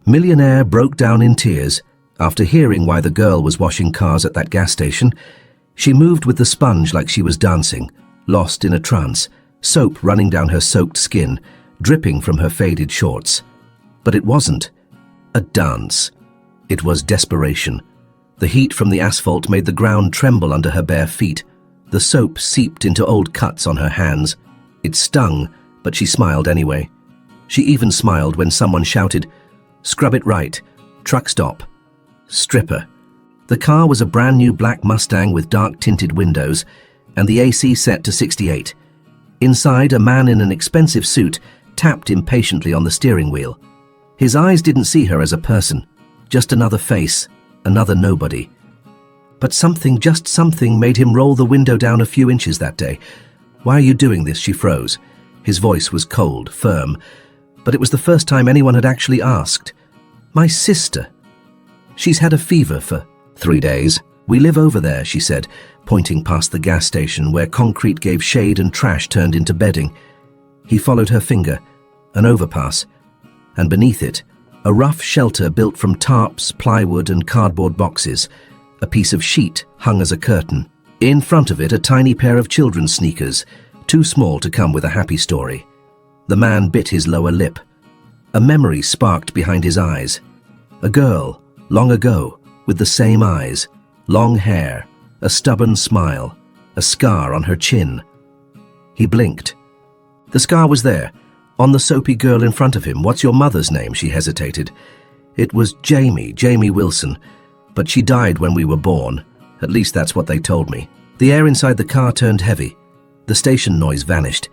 Millionaire broke down in tears. After hearing why the girl was washing cars at that gas station, she moved with the sponge like she was dancing, lost in a trance, soap running down her soaked skin, dripping from her faded shorts. But it wasn't a dance. It was desperation. The heat from the asphalt made the ground tremble under her bare feet. The soap seeped into old cuts on her hands. It stung, but she smiled anyway. She even smiled when someone shouted, "Scrub it right, truck stop, stripper." The car was a brand new black Mustang with dark tinted windows and the AC set to 68. Inside, a man in an expensive suit tapped impatiently on the steering wheel. His eyes didn't see her as a person, just another face, another nobody. But something, just something, made him roll the window down a few inches that day. "Why are you doing this?" She froze. His voice was cold, firm, but it was the first time anyone had actually asked. "My sister. She's had a fever for 3 days. We live over there," she said, pointing past the gas station where concrete gave shade and trash turned into bedding. He followed her finger, an overpass, and beneath it, a rough shelter built from tarps, plywood, and cardboard boxes. A piece of sheet hung as a curtain. In front of it, a tiny pair of children's sneakers, too small to come with a happy story. The man bit his lower lip. A memory sparked behind his eyes. A girl, long ago, with the same eyes, long hair, a stubborn smile, a scar on her chin. He blinked. The scar was there, on the soapy girl in front of him. "What's your mother's name?" She hesitated. "It was Jamie Wilson, but she died when we were born. At least that's what they told me." The air inside the car turned heavy. The station noise vanished.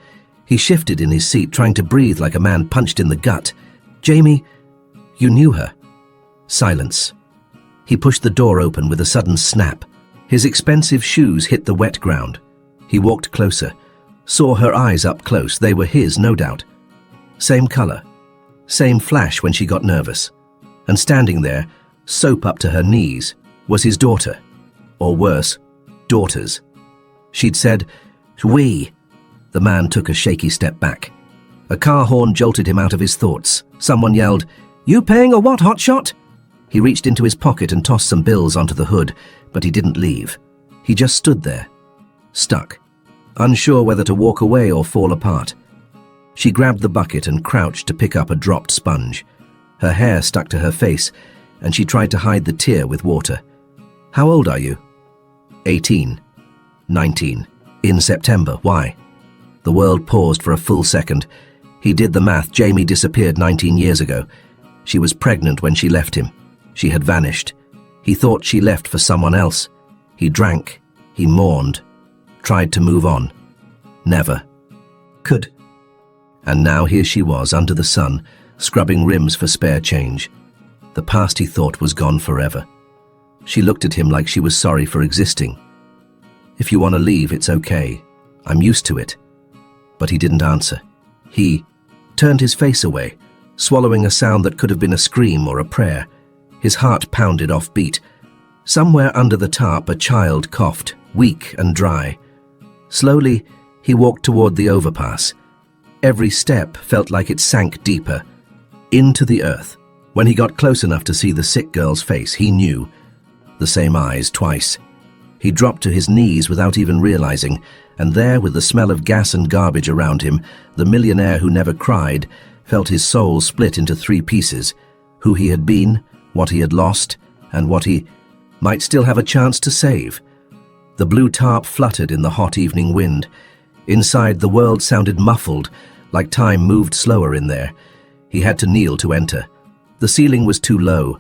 He shifted in his seat, trying to breathe like a man punched in the gut. "Jamie, you knew her?" Silence. He pushed the door open with a sudden snap. His expensive shoes hit the wet ground. He walked closer, saw her eyes up close. They were his, no doubt. Same color, same flash when she got nervous. And standing there, soap up to her knees, was his daughter. Or worse, daughters. She'd said, "We." The man took a shaky step back. A car horn jolted him out of his thoughts. Someone yelled, "You paying or what, hotshot?" He reached into his pocket and tossed some bills onto the hood, but he didn't leave. He just stood there, stuck, unsure whether to walk away or fall apart. She grabbed the bucket and crouched to pick up a dropped sponge. Her hair stuck to her face, and she tried to hide the tear with water. "How old are you?" 18. 19. In September. Why? The world paused for a full second. He did the math. Jamie disappeared 19 years ago. She was pregnant when she left him. She had vanished. He thought she left for someone else. He drank. He mourned. Tried to move on. Never could. And now here she was, under the sun, scrubbing rims for spare change. The past, he thought, was gone forever. She looked at him like she was sorry for existing. "If you want to leave, it's okay. I'm used to it." But he didn't answer. He turned his face away, swallowing a sound that could have been a scream or a prayer. His heart pounded off beat. Somewhere under the tarp, a child coughed, weak and dry. Slowly, he walked toward the overpass. Every step felt like it sank deeper, into the earth. When he got close enough to see the sick girl's face, he knew. The same eyes, twice. He dropped to his knees without even realizing, and there, with the smell of gas and garbage around him, the millionaire who never cried felt his soul split into 3 pieces: who he had been, what he had lost, and what he might still have a chance to save. The blue tarp fluttered in the hot evening wind. Inside, the world sounded muffled, like time moved slower in there. He had to kneel to enter. The ceiling was too low.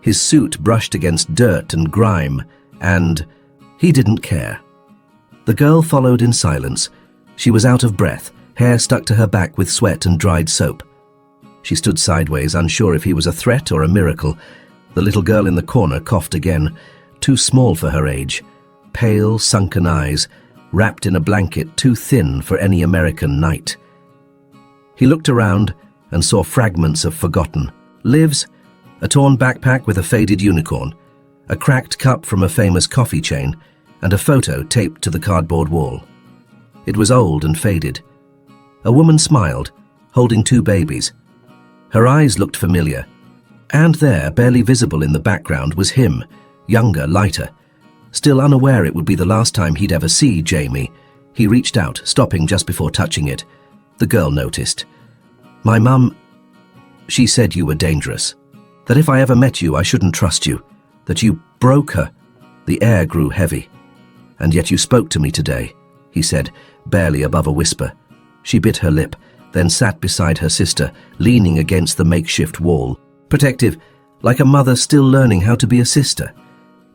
His suit brushed against dirt and grime, and he didn't care. The girl followed in silence. She was out of breath, hair stuck to her back with sweat and dried soap. She stood sideways, unsure if he was a threat or a miracle. The little girl in the corner coughed again, too small for her age. Pale, sunken eyes, wrapped in a blanket too thin for any American night. He looked around and saw fragments of forgotten lives, a torn backpack with a faded unicorn, a cracked cup from a famous coffee chain, and a photo taped to the cardboard wall. It was old and faded. A woman smiled, holding 2 babies. Her eyes looked familiar. And there, barely visible in the background, was him, younger, lighter. Still unaware it would be the last time he'd ever see Jamie, he reached out, stopping just before touching it. The girl noticed. "My mum, she said you were dangerous. That if I ever met you, I shouldn't trust you. That you broke her." The air grew heavy. "And yet you spoke to me today," he said, barely above a whisper. She bit her lip, then sat beside her sister, leaning against the makeshift wall. Protective, like a mother still learning how to be a sister.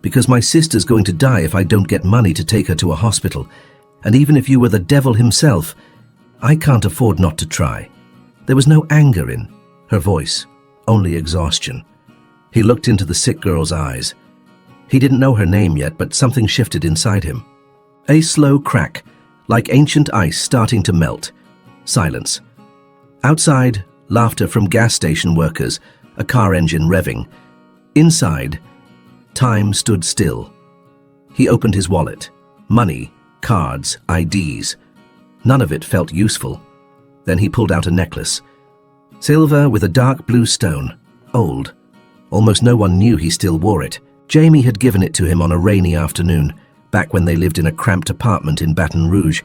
"Because my sister's going to die if I don't get money to take her to a hospital. And even if you were the devil himself, I can't afford not to try." There was no anger in her voice, only exhaustion. He looked into the sick girl's eyes. He didn't know her name yet, but something shifted inside him. A slow crack, like ancient ice starting to melt. Silence. Outside, laughter from gas station workers, a car engine revving. Inside, time stood still. He opened his wallet. Money, cards, IDs. None of it felt useful. Then he pulled out a necklace. Silver with a dark blue stone. Old. Almost no one knew he still wore it. Jamie had given it to him on a rainy afternoon, back when they lived in a cramped apartment in Baton Rouge.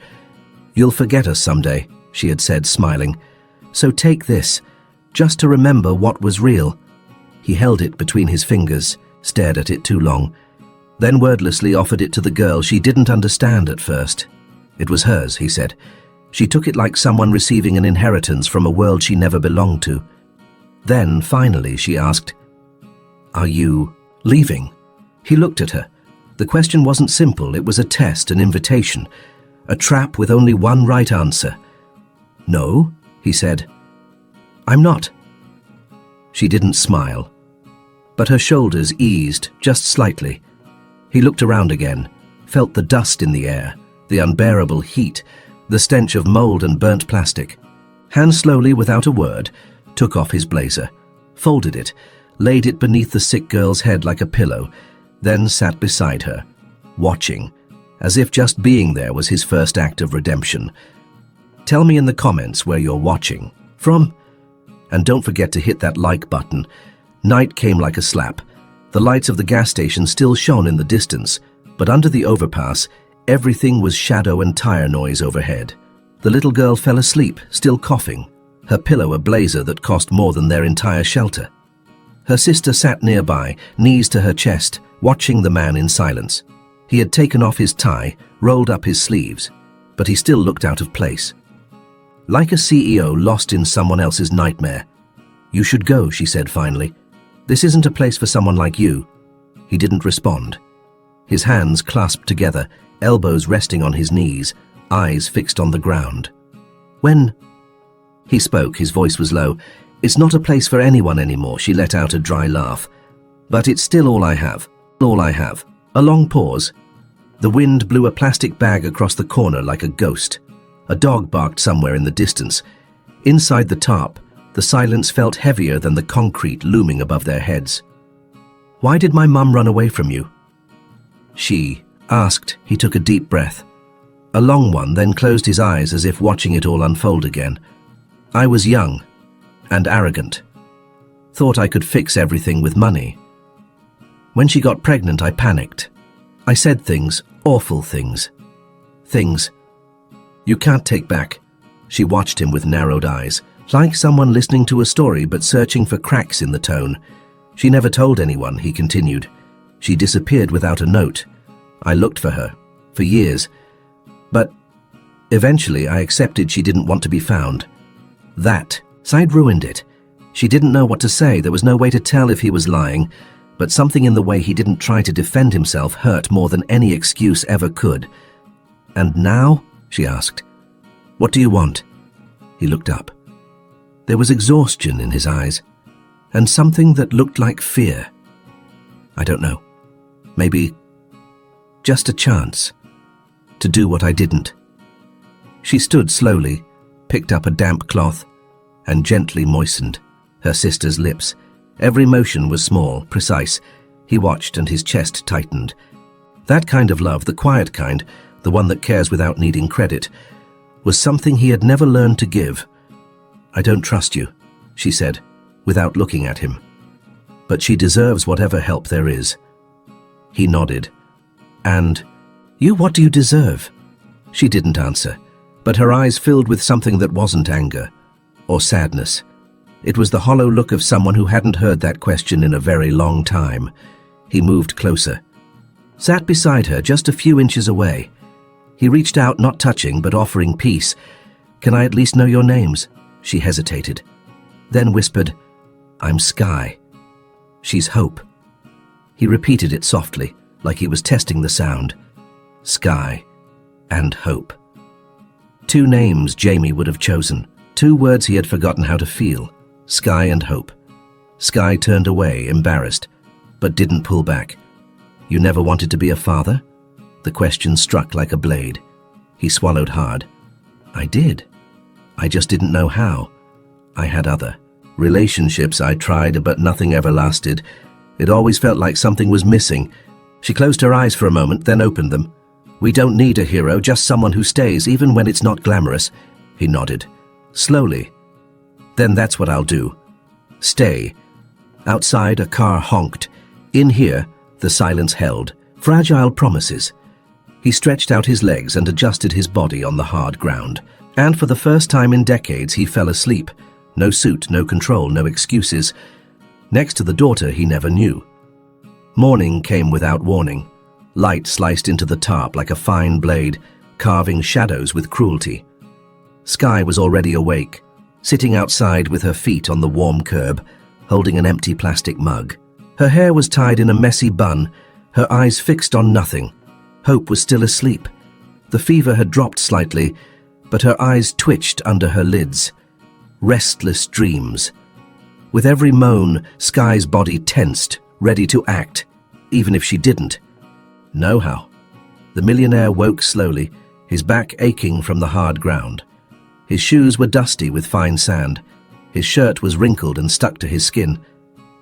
"You'll forget us someday," she had said, smiling. "So take this, just to remember what was real." He held it between his fingers, stared at it too long, then wordlessly offered it to the girl she didn't understand at first. It was hers, he said. She took it like someone receiving an inheritance from a world she never belonged to. Then, finally, she asked, "Are you leaving?" He looked at her. The question wasn't simple, it was a test, an invitation, a trap with only one right answer. "No," he said. "I'm not." She didn't smile, but her shoulders eased just slightly. He looked around again, felt the dust in the air, the unbearable heat, the stench of mold and burnt plastic. Hand slowly, without a word, took off his blazer, folded it, laid it beneath the sick girl's head like a pillow, then sat beside her, watching, as if just being there was his first act of redemption. Tell me in the comments where you're watching from, and don't forget to hit that like button. Night came like a slap. The lights of the gas station still shone in the distance, but under the overpass, everything was shadow and tire noise overhead. The little girl fell asleep, still coughing, her pillow a blazer that cost more than their entire shelter. Her sister sat nearby, knees to her chest, watching the man in silence. He had taken off his tie, rolled up his sleeves, but he still looked out of place. Like a CEO lost in someone else's nightmare. "You should go," she said finally. "This isn't a place for someone like you." He didn't respond. His hands clasped together, elbows resting on his knees, eyes fixed on the ground. "When?" He spoke, his voice was low. "It's not a place for anyone anymore," she let out a dry laugh. "But it's still all I have. All I have." A long pause. The wind blew a plastic bag across the corner like a ghost. A dog barked somewhere in the distance. Inside the tarp, the silence felt heavier than the concrete looming above their heads. "Why did my mum run away from you?" She asked. He took a deep breath. A long one, then closed his eyes as if watching it all unfold again. "I was young and arrogant. Thought I could fix everything with money. When she got pregnant, I panicked. I said things, awful things. Things you can't take back." She watched him with narrowed eyes, like someone listening to a story but searching for cracks in the tone. "She never told anyone," he continued. "She disappeared without a note. I looked for her, for years. But eventually I accepted she didn't want to be found. That side ruined it. She didn't know what to say. There was no way to tell if he was lying, but something in the way he didn't try to defend himself hurt more than any excuse ever could." "And now?" she asked. "What do you want?" He looked up. There was exhaustion in his eyes, and something that looked like fear. "I don't know. Maybe just a chance to do what I didn't." She stood slowly, picked up a damp cloth, and gently moistened her sister's lips. Every motion was small, precise. He watched and his chest tightened. That kind of love, the quiet kind, the one that cares without needing credit, was something he had never learned to give. "I don't trust you," she said, without looking at him. but she deserves whatever help there is. He nodded. And, you, what do you deserve? She didn't answer, but her eyes filled with something that wasn't anger or sadness. It was the hollow look of someone who hadn't heard that question in a very long time. He moved closer, sat beside her just a few inches away. He reached out, not touching, but offering peace. Can I at least know your names? She hesitated, then whispered, I'm Sky. She's Hope. He repeated it softly, like he was testing the sound. Sky and Hope. Two names Jamie would have chosen, two words he had forgotten how to feel. Sky and Hope. Sky turned away, embarrassed, but didn't pull back. You never wanted to be a father? The question struck like a blade. He swallowed hard. I did. I just didn't know how. I had other relationships I tried, but nothing ever lasted. It always felt like something was missing. She closed her eyes for a moment, then opened them. We don't need a hero, just someone who stays, even when it's not glamorous. He nodded. Slowly. Then that's what I'll do. Stay. Outside, a car honked. In here, the silence held. Fragile promises. He stretched out his legs and adjusted his body on the hard ground. And for the first time in decades, he fell asleep. No suit, no control, no excuses. Next to the daughter he never knew. Morning came without warning. Light sliced into the tarp like a fine blade, carving shadows with cruelty. Sky was already awake, sitting outside with her feet on the warm curb, holding an empty plastic mug. Her hair was tied in a messy bun, her eyes fixed on nothing. Hope was still asleep. The fever had dropped slightly, but her eyes twitched under her lids. Restless dreams. With every moan, Sky's body tensed, ready to act, even if she didn't. Know how. The millionaire woke slowly, his back aching from the hard ground. His shoes were dusty with fine sand. His shirt was wrinkled and stuck to his skin.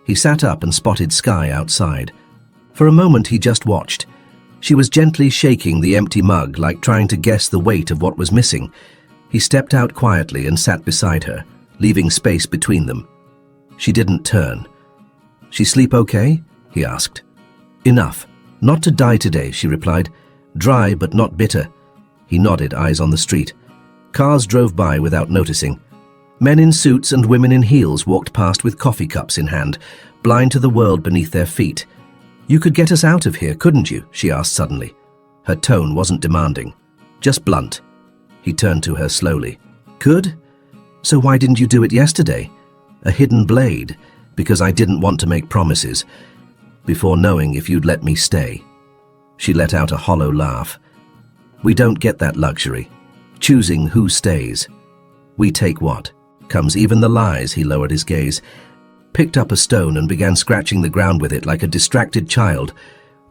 He sat up and spotted Sky outside. For a moment he just watched. She was gently shaking the empty mug, like trying to guess the weight of what was missing. He stepped out quietly and sat beside her, leaving space between them. She didn't turn. She sleep okay? He asked. Enough. Not to die today, she replied. Dry but not bitter. He nodded, eyes on the street. Cars drove by without noticing. Men in suits and women in heels walked past with coffee cups in hand, blind to the world beneath their feet. You could get us out of here, couldn't you? She asked suddenly. Her tone wasn't demanding, just blunt. He turned to her slowly. Could? So why didn't you do it yesterday? A hidden blade, because I didn't want to make promises, before knowing if you'd let me stay. She let out a hollow laugh. We don't get that luxury, choosing who stays. We take what comes, even the lies. He lowered his gaze, picked up a stone and began scratching the ground with it like a distracted child.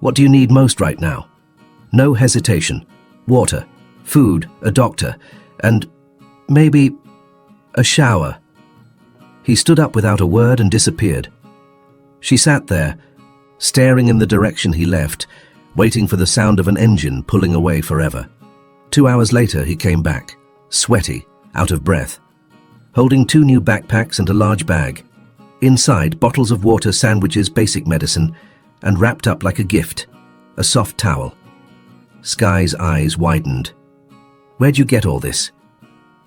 What do you need most right now? No hesitation. Water, food, a doctor, and maybe a shower. He stood up without a word and disappeared. She sat there, staring in the direction he left, waiting for the sound of an engine pulling away forever. 2 hours later he came back, sweaty, out of breath, holding 2 new backpacks and a large bag. Inside, bottles of water, sandwiches, basic medicine, and wrapped up like a gift, a soft towel. Sky's eyes widened. Where'd you get all this?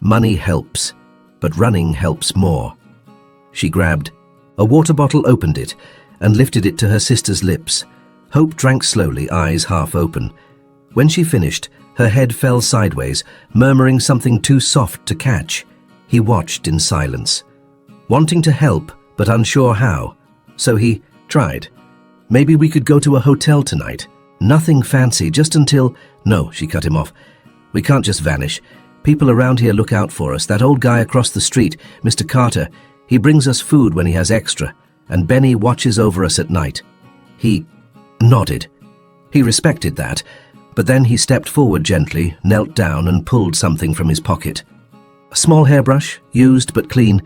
Money helps, but running helps more. She grabbed a water bottle, opened it, and lifted it to her sister's lips. Hope drank slowly, eyes half open. When she finished, her head fell sideways, murmuring something too soft to catch. He watched in silence, wanting to help, but unsure how. So he tried. Maybe we could go to a hotel tonight. Nothing fancy, just until... No, she cut him off. We can't just vanish. People around here look out for us. That old guy across the street, Mr. Carter, he brings us food when he has extra, and Benny watches over us at night. He nodded. He respected that, but then he stepped forward gently, knelt down and pulled something from his pocket. A small hairbrush, used but clean.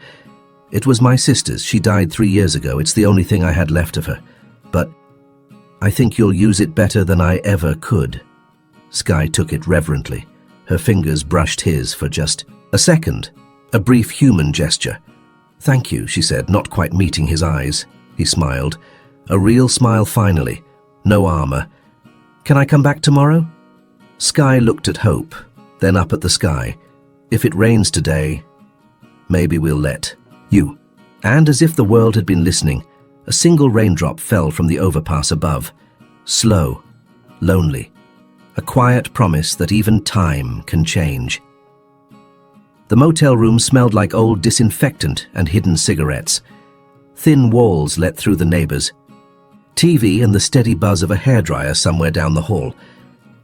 It was my sister's. She died 3 years ago. It's the only thing I had left of her. But I think you'll use it better than I ever could. Sky took it reverently. Her fingers brushed his for just a second, a brief human gesture. Thank you, she said, not quite meeting his eyes. He smiled. A real smile finally. No armor. Can I come back tomorrow? Sky looked at Hope, then up at the sky. If it rains today, maybe we'll let you. And as if the world had been listening, a single raindrop fell from the overpass above. Slow, lonely. A quiet promise that even time can change. The motel room smelled like old disinfectant and hidden cigarettes. Thin walls let through the neighbors. TV and the steady buzz of a hairdryer somewhere down the hall.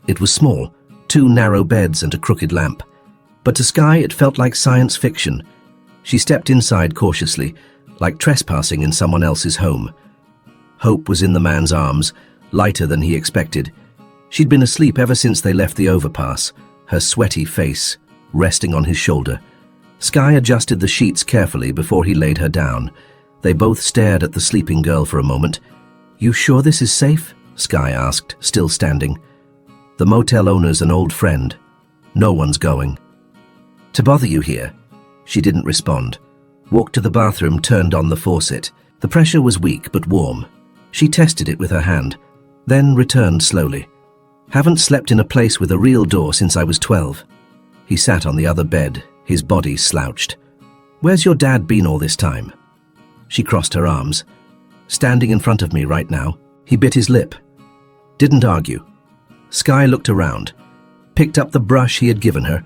It was small, 2 narrow beds and a crooked lamp. But to Sky it felt like science fiction. She stepped inside cautiously, like trespassing in someone else's home. Hope was in the man's arms, lighter than he expected. She'd been asleep ever since they left the overpass, her sweaty face resting on his shoulder. Sky adjusted the sheets carefully before he laid her down. They both stared at the sleeping girl for a moment. "You sure this is safe?" Sky asked, still standing. "The motel owner's an old friend. No one's going." "To bother you here?" She didn't respond. Walked to the bathroom, turned on the faucet. The pressure was weak but warm. She tested it with her hand, then returned slowly. "Haven't slept in a place with a real door since I was 12. He sat on the other bed, his body slouched. "Where's your dad been all this time?" She crossed her arms. "Standing in front of me right now." He bit his lip. Didn't argue. Sky looked around, picked up the brush he had given her,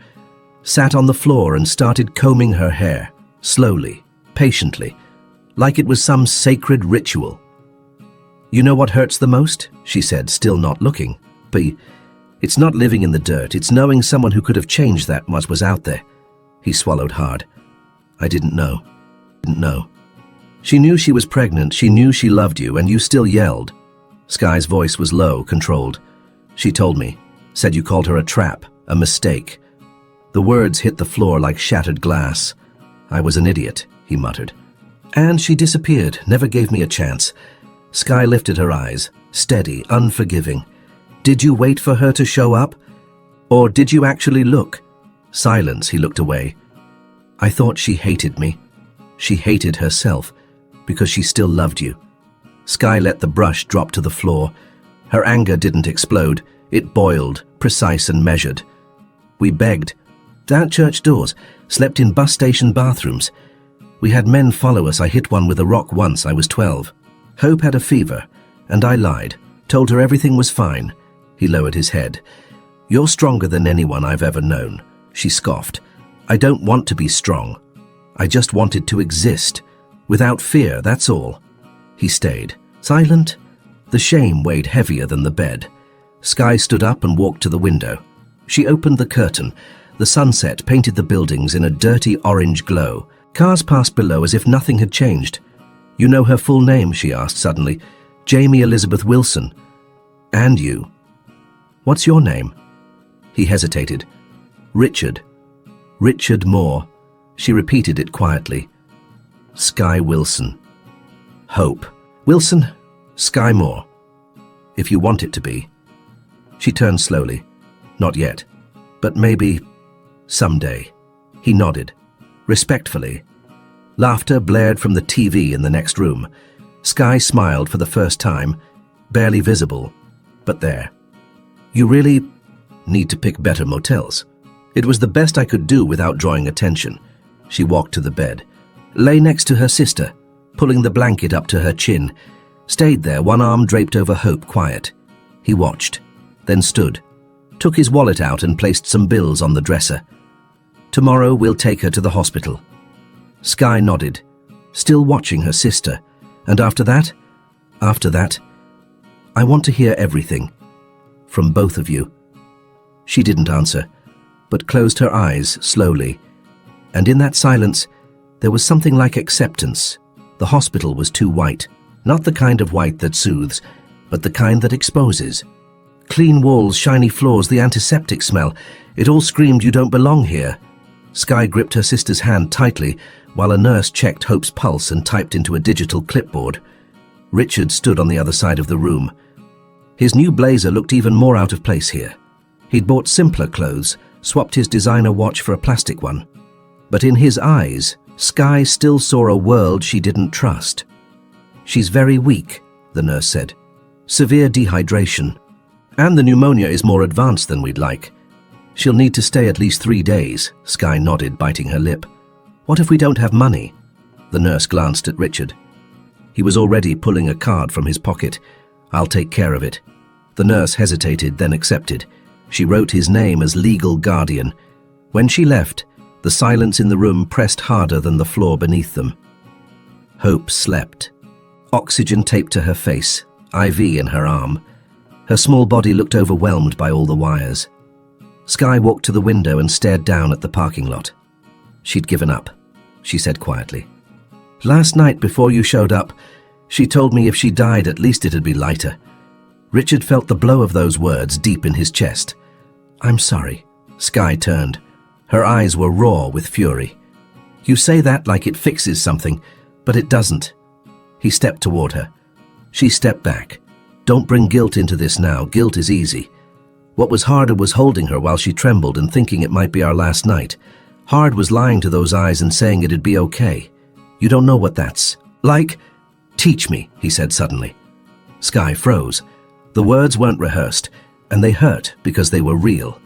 sat on the floor and started combing her hair, slowly, patiently, like it was some sacred ritual. "You know what hurts the most?" she said, still not looking. "B. It's not living in the dirt, it's knowing someone who could have changed that much was out there." He swallowed hard. "I didn't know. Didn't know. She knew she was pregnant, she knew she loved you, and you still yelled." Sky's voice was low, controlled. "She told me, said you called her a trap, a mistake." The words hit the floor like shattered glass. "I was an idiot," he muttered. "And she disappeared, never gave me a chance." Sky lifted her eyes, steady, unforgiving. "Did you wait for her to show up? Or did you actually look?" Silence, he looked away. "I thought she hated me. She hated herself, because she still loved you." Sky let the brush drop to the floor. Her anger didn't explode. It boiled, precise and measured. "We begged. At church doors, slept in bus station bathrooms. We had men follow us. I hit one with a rock once. I was 12. Hope had a fever, and I lied. Told her everything was fine." He lowered his head. "You're stronger than anyone I've ever known." She scoffed. "I don't want to be strong. I just wanted to exist. Without fear, that's all." He stayed, silent. The shame weighed heavier than the bed. Sky stood up and walked to the window. She opened the curtain. The sunset painted the buildings in a dirty orange glow. Cars passed below as if nothing had changed. "You know her full name?" she asked suddenly. "Jamie Elizabeth Wilson. And you. What's your name?" He hesitated. "Richard. Richard Moore." She repeated it quietly. "Sky Wilson. Hope. Wilson, Sky Moore. If you want it to be." She turned slowly. "Not yet. But maybe someday." He nodded, respectfully. Laughter blared from the TV in the next room. Sky smiled for the first time, barely visible, but there. "You really need to pick better motels." It was the best I could do without drawing attention. She walked to the bed, lay next to her sister, pulling the blanket up to her chin, stayed there, one arm draped over Hope, quiet. He watched, then stood, took his wallet out and placed some bills on the dresser. "Tomorrow we'll take her to the hospital." Sky nodded, still watching her sister. "And after that?" "After that, I want to hear everything. From both of you." She didn't answer, but closed her eyes slowly. And in that silence, there was something like acceptance. The hospital was too white. Not the kind of white that soothes, but the kind that exposes. Clean walls, shiny floors, the antiseptic smell. It all screamed, "You don't belong here." Sky gripped her sister's hand tightly, while a nurse checked Hope's pulse and typed into a digital clipboard. Richard stood on the other side of the room. His new blazer looked even more out of place here. He'd bought simpler clothes, swapped his designer watch for a plastic one. But in his eyes, Sky still saw a world she didn't trust. She's very weak, the nurse said. Severe dehydration. And the pneumonia is more advanced than we'd like. She'll need to stay at least 3 days, Skye nodded, biting her lip. What if we don't have money? The nurse glanced at Richard. He was already pulling a card from his pocket. I'll take care of it. The nurse hesitated, then accepted. She wrote his name as legal guardian. When she left, the silence in the room pressed harder than the floor beneath them. Hope slept. Oxygen taped to her face, IV in her arm. Her small body looked overwhelmed by all the wires. Skye walked to the window and stared down at the parking lot. She'd given up, she said quietly. Last night before you showed up, she told me if she died at least it'd be lighter. Richard felt the blow of those words deep in his chest. I'm sorry. Skye turned. Her eyes were raw with fury. You say that like it fixes something, but it doesn't. He stepped toward her. She stepped back. Don't bring guilt into this now. Guilt is easy. What was harder was holding her while she trembled and thinking it might be our last night. Hard was lying to those eyes and saying it'd be okay. You don't know what that's like. Teach me, he said suddenly. Skye froze. The words weren't rehearsed, and they hurt because they were real.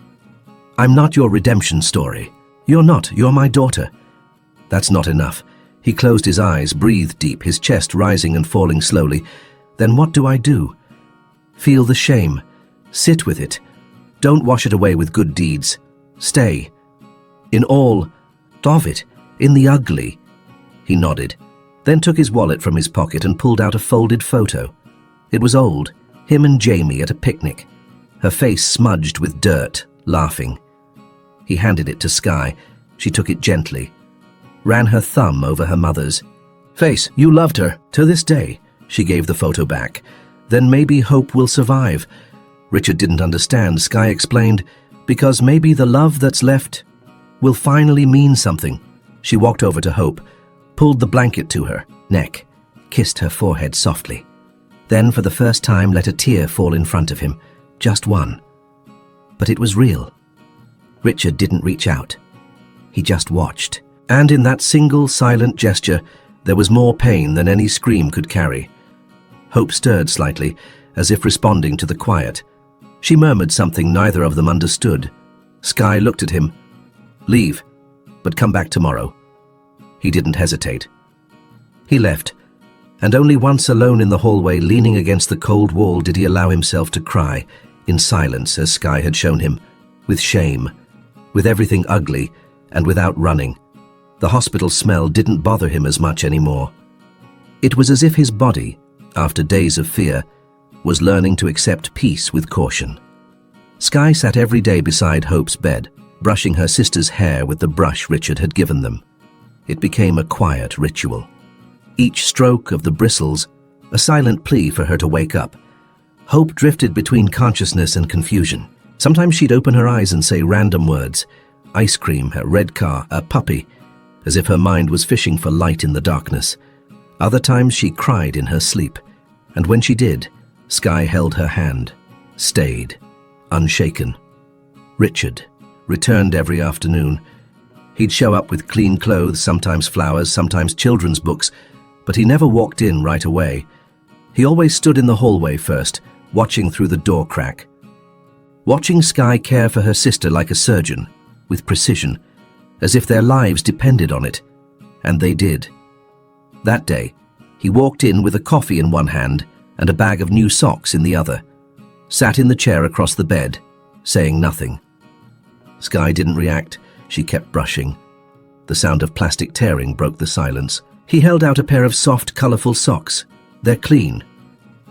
I'm not your redemption story. You're not. You're my daughter. That's not enough. He closed his eyes, breathed deep, his chest rising and falling slowly. Then what do I do? Feel the shame. Sit with it. Don't wash it away with good deeds. Stay. In all of it. In the ugly. He nodded, then took his wallet from his pocket and pulled out a folded photo. It was old. Him and Jamie at a picnic. Her face smudged with dirt, laughing. He handed it to Skye. She took it gently. Ran her thumb over her mother's face. You loved her. To this day. She gave the photo back. Then maybe Hope will survive. Richard didn't understand. Skye explained, because maybe the love that's left will finally mean something. She walked over to Hope, pulled the blanket to her neck, kissed her forehead softly. Then for the first time let a tear fall in front of him. Just one. But it was real. Richard didn't reach out. He just watched. And in that single silent gesture, there was more pain than any scream could carry. Hope stirred slightly, as if responding to the quiet. She murmured something neither of them understood. Skye looked at him. Leave, but come back tomorrow. He didn't hesitate. He left, and only once alone in the hallway, leaning against the cold wall, did he allow himself to cry, in silence as Skye had shown him, with shame, with everything ugly, and without running. The hospital smell didn't bother him as much anymore. It was as if his body, after days of fear, was learning to accept peace with caution. Skye sat every day beside Hope's bed, brushing her sister's hair with the brush Richard had given them. It became a quiet ritual. Each stroke of the bristles, a silent plea for her to wake up. Hope drifted between consciousness and confusion. Sometimes she'd open her eyes and say random words. Ice cream, a red car, a puppy, as if her mind was fishing for light in the darkness. Other times she cried in her sleep, and when she did, Skye held her hand, stayed, unshaken. Richard returned every afternoon. He'd show up with clean clothes, sometimes flowers, sometimes children's books, but he never walked in right away. He always stood in the hallway first, watching through the door crack. Watching Skye care for her sister like a surgeon, with precision, as if their lives depended on it. And they did. That day, he walked in with a coffee in one hand and a bag of new socks in the other, sat in the chair across the bed, saying nothing. Skye didn't react. She kept brushing. The sound of plastic tearing broke the silence. He held out a pair of soft, colorful socks. They're clean.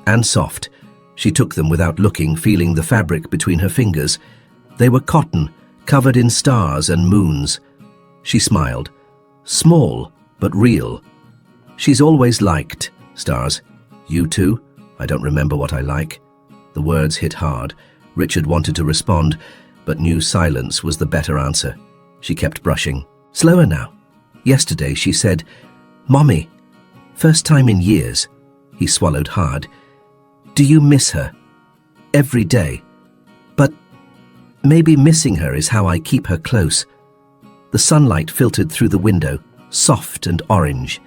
And soft. She took them without looking, feeling the fabric between her fingers. They were cotton, covered in stars and moons. She smiled. Small, but real. She's always liked stars. You too? I don't remember what I like. The words hit hard. Richard wanted to respond, but knew silence was the better answer. She kept brushing. Slower now. Yesterday she said, Mommy. First time in years. He swallowed hard. Do you miss her? Every day. But maybe missing her is how I keep her close. The sunlight filtered through the window, soft and orange.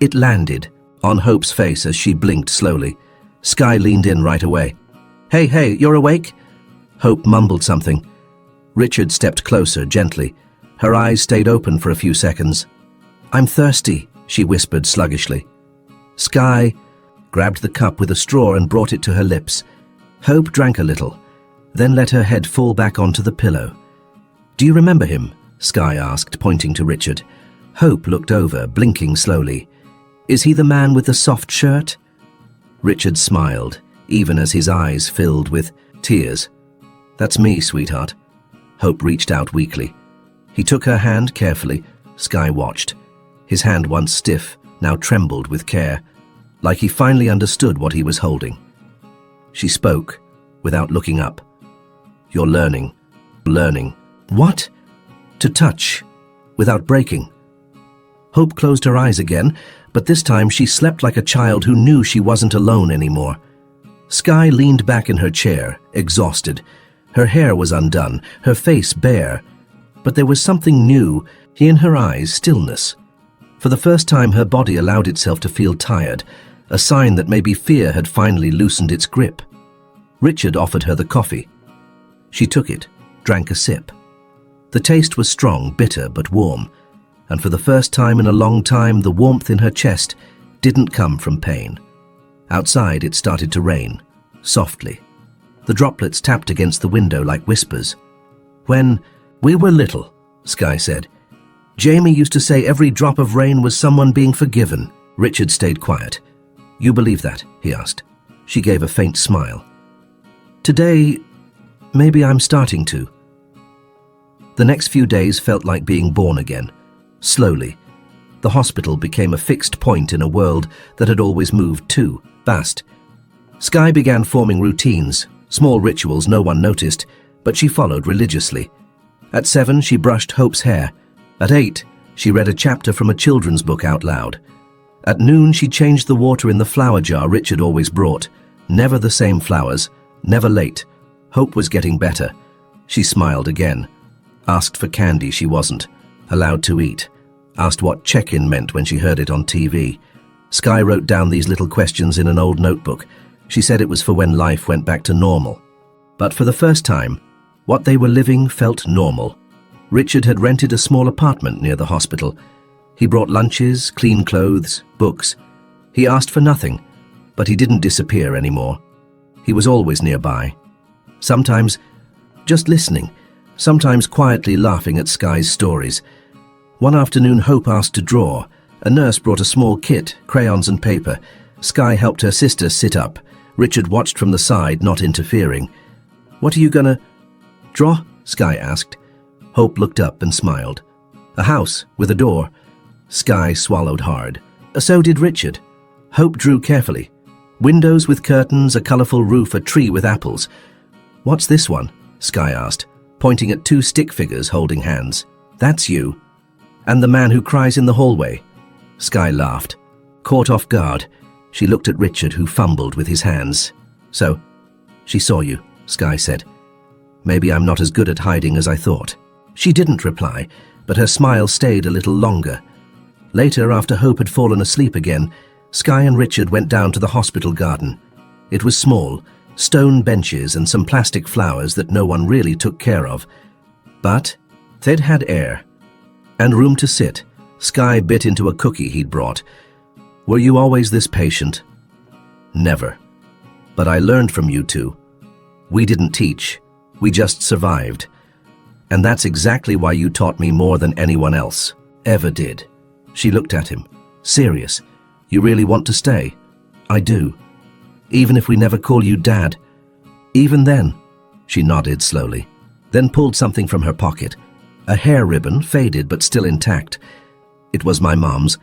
It landed on Hope's face as she blinked slowly. Sky leaned in right away. Hey, you're awake?" Hope mumbled something. Richard stepped closer, gently. Her eyes stayed open for a few seconds. "I'm thirsty," she whispered sluggishly. Sky grabbed the cup with a straw and brought it to her lips. Hope drank a little, then let her head fall back onto the pillow. "Do you remember him?" Sky asked, pointing to Richard. Hope looked over, blinking slowly. "Is he the man with the soft shirt?" Richard smiled, even as his eyes filled with tears. "That's me, sweetheart." Hope reached out weakly. He took her hand carefully. Sky watched. His hand, once stiff, now trembled with care, like he finally understood what he was holding. She spoke, without looking up. "You're learning." "Learning." "What?" "To touch, without breaking." Hope closed her eyes again, but this time she slept like a child who knew she wasn't alone anymore. Sky leaned back in her chair, exhausted. Her hair was undone, her face bare. But there was something new in her eyes, stillness. For the first time, her body allowed itself to feel tired, a sign that maybe fear had finally loosened its grip. Richard offered her the coffee. She took it, drank a sip. The taste was strong, bitter, but warm, and for the first time in a long time, the warmth in her chest didn't come from pain. Outside, it started to rain, softly. The droplets tapped against the window like whispers. "When we were little," Sky said, "Jamie used to say every drop of rain was someone being forgiven." Richard stayed quiet. "You believe that?" he asked. She gave a faint smile. "Today, maybe I'm starting to." The next few days felt like being born again. Slowly, the hospital became a fixed point in a world that had always moved too fast. Sky began forming routines, small rituals no one noticed, but she followed religiously. At 7, she brushed Hope's hair. At 8, she read a chapter from a children's book out loud. At noon, she changed the water in the flower jar Richard always brought. Never the same flowers, never late. Hope was getting better. She smiled again. Asked for candy she wasn't allowed to eat. Asked what check-in meant when she heard it on TV. Sky wrote down these little questions in an old notebook. She said it was for when life went back to normal. But for the first time, what they were living felt normal. Richard had rented a small apartment near the hospital. He brought lunches, clean clothes, books. He asked for nothing, but he didn't disappear anymore. He was always nearby. Sometimes just listening, sometimes quietly laughing at Sky's stories. One afternoon, Hope asked to draw. A nurse brought a small kit, crayons and paper. Sky helped her sister sit up. Richard watched from the side, not interfering. "What are you gonna draw?" Sky asked. Hope looked up and smiled. "A house with a door." Sky swallowed hard. So did Richard. Hope drew carefully. Windows with curtains, a colorful roof, a tree with apples. "What's this one?" Sky asked, pointing at 2 stick figures holding hands. "That's you." "And the man who cries in the hallway." Sky laughed. Caught off guard, she looked at Richard, who fumbled with his hands. "So, she saw you," Sky said. "Maybe I'm not as good at hiding as I thought." She didn't reply, but her smile stayed a little longer. Later, after Hope had fallen asleep again, Sky and Richard went down to the hospital garden. It was small, stone benches and some plastic flowers that no one really took care of. But they'd had air and room to sit. Sky bit into a cookie he'd brought. "Were you always this patient?" "Never. But I learned from you two. We didn't teach. We just survived. And that's exactly why you taught me more than anyone else ever did." She looked at him. "Serious? You really want to stay?" "I do. Even if we never call you Dad." "Even then?" She nodded slowly, then pulled something from her pocket. A hair ribbon, faded but still intact. It was my mom's,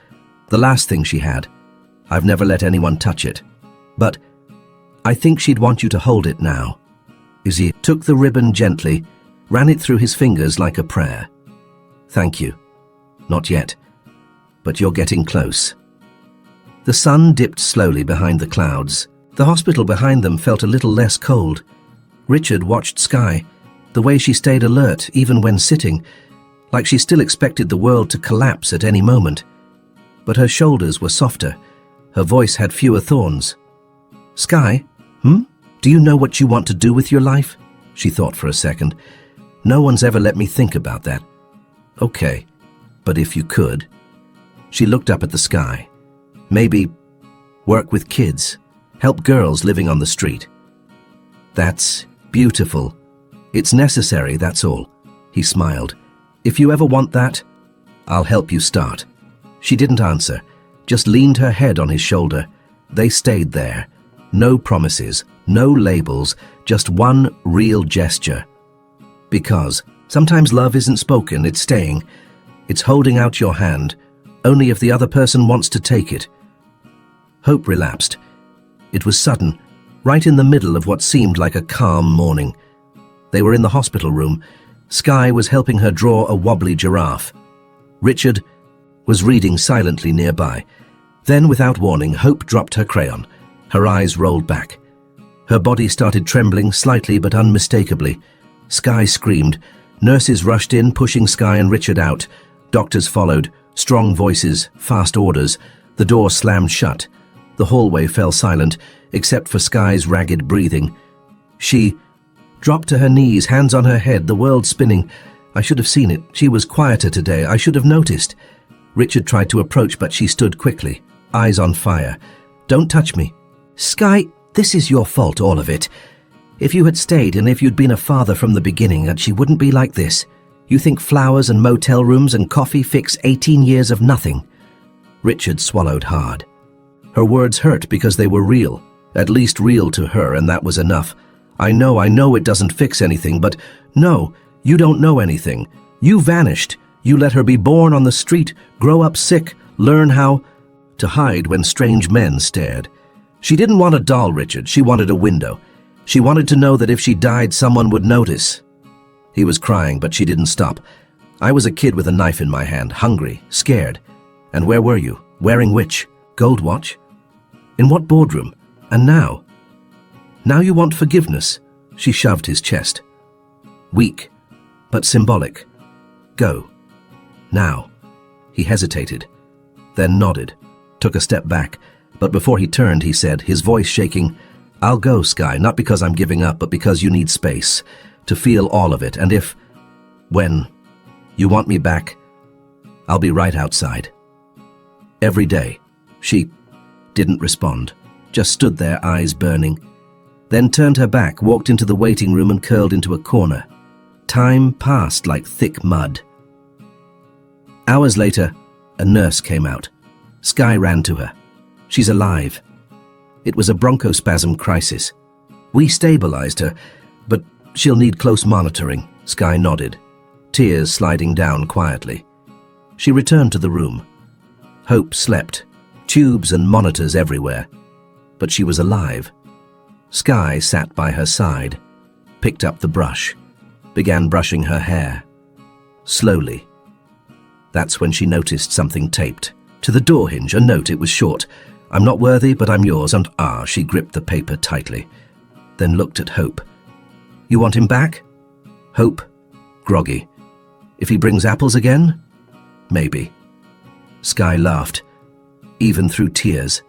the last thing she had. I've never let anyone touch it. But I think she'd want you to hold it now. Izzy took the ribbon gently, ran it through his fingers like a prayer. "Thank you. Not yet. But you're getting close." The sun dipped slowly behind the clouds. The hospital behind them felt a little less cold. Richard watched Sky, the way she stayed alert even when sitting, like she still expected the world to collapse at any moment. But her shoulders were softer, Her voice had fewer thorns. "Sky, do you know what you want to do with your life?" She thought for a second. "No one's ever let me think about that." "Okay, but if you could." She looked up at the sky. "Maybe work with kids, help girls living on the street." "That's beautiful. It's necessary, that's all." He smiled. "If you ever want that, I'll help you start." She didn't answer, just leaned her head on his shoulder. They stayed there. No promises, no labels, just one real gesture. Because sometimes love isn't spoken, it's staying. It's holding out your hand, only if the other person wants to take it. Hope relapsed. It was sudden, right in the middle of what seemed like a calm morning. They were in the hospital room. Sky was helping her draw a wobbly giraffe. Richard was reading silently nearby. Then, without warning, Hope dropped her crayon. Her eyes rolled back. Her body started trembling slightly but unmistakably. Sky screamed. Nurses rushed in, pushing Sky and Richard out. Doctors followed. Strong voices, fast orders. The door slammed shut. The hallway fell silent, except for Sky's ragged breathing. She dropped to her knees, hands on her head, the world spinning. I should have seen it. She was quieter today. I should have noticed. Richard tried to approach, but she stood quickly, eyes on fire. "Don't touch me." "Sky, this is your fault, all of it. If you had stayed and if you'd been a father from the beginning, that she wouldn't be like this. You think flowers and motel rooms and coffee fix 18 years of nothing?" Richard swallowed hard. Her words hurt because they were real, at least real to her, and that was enough. I know it doesn't fix anything, but no, you don't know anything. You vanished. You let her be born on the street, grow up sick, learn how to hide when strange men stared. She didn't want a doll, Richard. She wanted a window. She wanted to know that if she died, someone would notice. He was crying, but she didn't stop. "I was a kid with a knife in my hand, hungry, scared. And where were you? Wearing which? Gold watch? In what boardroom? And now? Now you want forgiveness?" She shoved his chest. "Weak, but symbolic. Go. Now." He hesitated, then nodded, took a step back. But before he turned, he said, his voice shaking, "I'll go, Sky, not because I'm giving up, but because you need space, to feel all of it. And when you want me back, I'll be right outside. Every day." She didn't respond, just stood there, eyes burning. Then turned her back, walked into the waiting room and curled into a corner. Time passed like thick mud. Hours later, a nurse came out. Sky ran to her. "She's alive." It was a bronchospasm crisis. "We stabilized her, but she'll need close monitoring." Sky nodded, tears sliding down quietly. She returned to the room. Hope slept, tubes and monitors everywhere. But she was alive. Sky sat by her side, picked up the brush, began brushing her hair. Slowly. That's when she noticed something taped to the door hinge, a note. It was short. "I'm not worthy, but I'm yours," and she gripped the paper tightly, then looked at Hope. "You want him back?" Hope, groggy. "If he brings apples again? Maybe." Sky laughed, even through tears.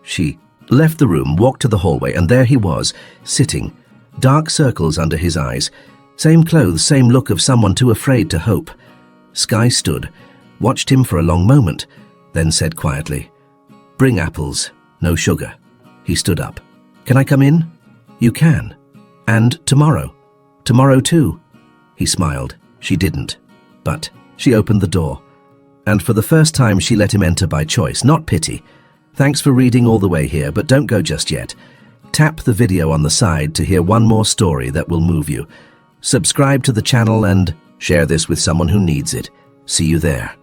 She left the room, walked to the hallway, and there he was, sitting, dark circles under his eyes, same clothes, same look of someone too afraid to hope. Sky stood, watched him for a long moment, then said quietly, "Bring apples, no sugar." He stood up. "Can I come in?" "You can. And tomorrow." "Tomorrow too." He smiled. She didn't. But she opened the door. And for the first time she let him enter by choice, not pity. "Thanks for reading all the way here, but don't go just yet. Tap the video on the side to hear one more story that will move you. Subscribe to the channel and share this with someone who needs it. See you there.